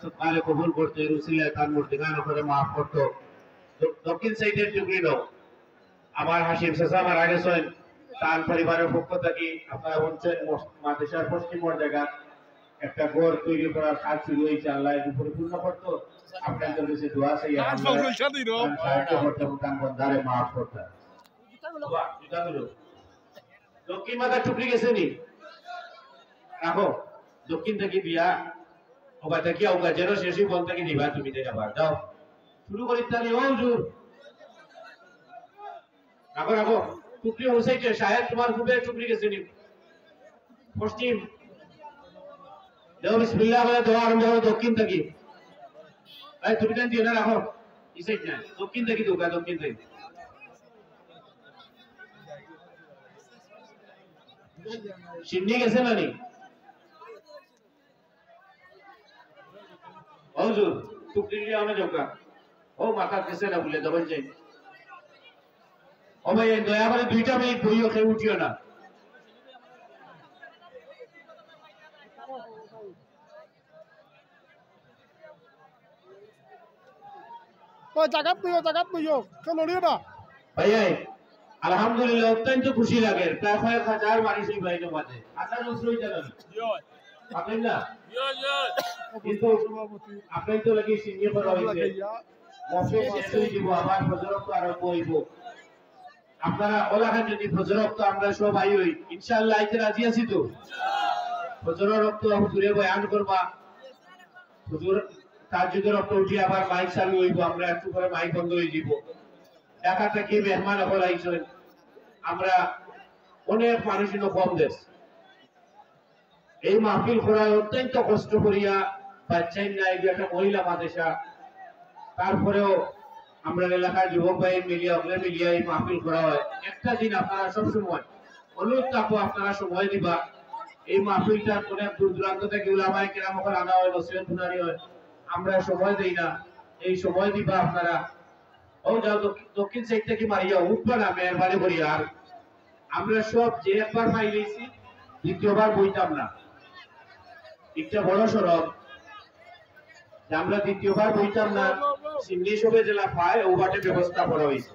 সৎকারে কবুল করতে রুসিলায় তার মূর্তিগান করে মাফ করতো। দক্ষিণ সাইডের টুকরি দাও আমার হাসিম চাচা মারা গেছেন, তার পরিবারের পক্ষ থেকে আপনারা বলছেন মাদ্রাসার পশ্চিম জায়গা একটা ঘর তৈরি করার কাজ শুরু হয়েছে। আল্লাহ পরিপূর্ণ করতো। আপনাদের কাছে দোয়া চাই সাহায্য করতে দান বন্ধারে মাফ করতে। দক্ষিণ মাথা টুকরি গেছে নি রাখো দক্ষিণ থেকে দিয়া ওবা থেকে ওগা যেন শেষই বল থেকে দিবা তুমি দেখা বার যাও শুরু করি তাহলে ও হুজুর রাখো রাখো টুকরি হোসাইতে শায়দ তোমার খুবই টুকরি গেছে নি পশ্চিম দেও বিসমিল্লাহ বলে দোয়া আরম্ভ করো দক্ষিণ থেকে। এই তুমি কেন দিও না রাখো এই সাইড না দক্ষিণ থেকে দোকা দক্ষিণ থেকে সিন্নি গেছে না নি হুজুর টুকরি লিয়ে আমরা যোগা ও মাথা গেছে না বলে দবল যাই ও ভাই দয়া করে 2টা মিনিট বইও খেয়ে উঠিও না। ও জায়গা বইও কেন লড়িও না ভাই আলহামদুলিল্লাহ অত্যন্ত খুশি লাগে প্রায় কয়েক হাজার মানুষ এই বাইরে মাঝে হাজার নসরই জানেন আপনি না কিন্তু আপনি তো লাগি সিঙ্গে করা হইছে মফে শেষ দিব আবার ফজরত আরম্ভ হইব। আপনারা ওলাখান যদি ফজরত আমরা সব আই হই ইনশাআল্লাহ আইতে রাজি আছি তো ফজরত হুজুরে বয়ান করবা হুজুর তাজ্জুদের রক্ত উঠি আবার মাইক চালু হইব আমরা একটু করে মাইক বন্ধ হয়ে যাব। ঢাকা থেকে মেহমান হল আইছেন আমরা অনেক মানুষের কম দেশ এই মাহফিল করার অত্যন্ত কষ্ট করিয়া বাচ্চাই নাই একটা মহিলা মাদ্রাসা তারপরেও আমরা এলাকার যুবক ভাই মিলিয়া অগ্রে মিলিয়া এই মাহফিল করা হয়। একটা দিন আপনারা সবসময় অনুরোধ থাকবো আপনারা সময় দিবা এই মাহফিলটা অনেক দূর দূরান্ত থেকে উলামায়ে কেরাম ওখানে আনা হয় নসিহত শুনানি হয় আমরা সময় দেই না এই সময় দিবা আপনারা ও যাও দক্ষিণ সাইড থেকে মারিয়া উঠবা না মেহরবানি করি আর আমরা সব যে একবার পাই লইছি দ্বিতীয়বার বইতাম না একটা বড় সড়ক আমরা দ্বিতীয়বার বইতাম না সিন্নি সবে জেলা পায় ওভারটেক ব্যবস্থা করা হয়েছে।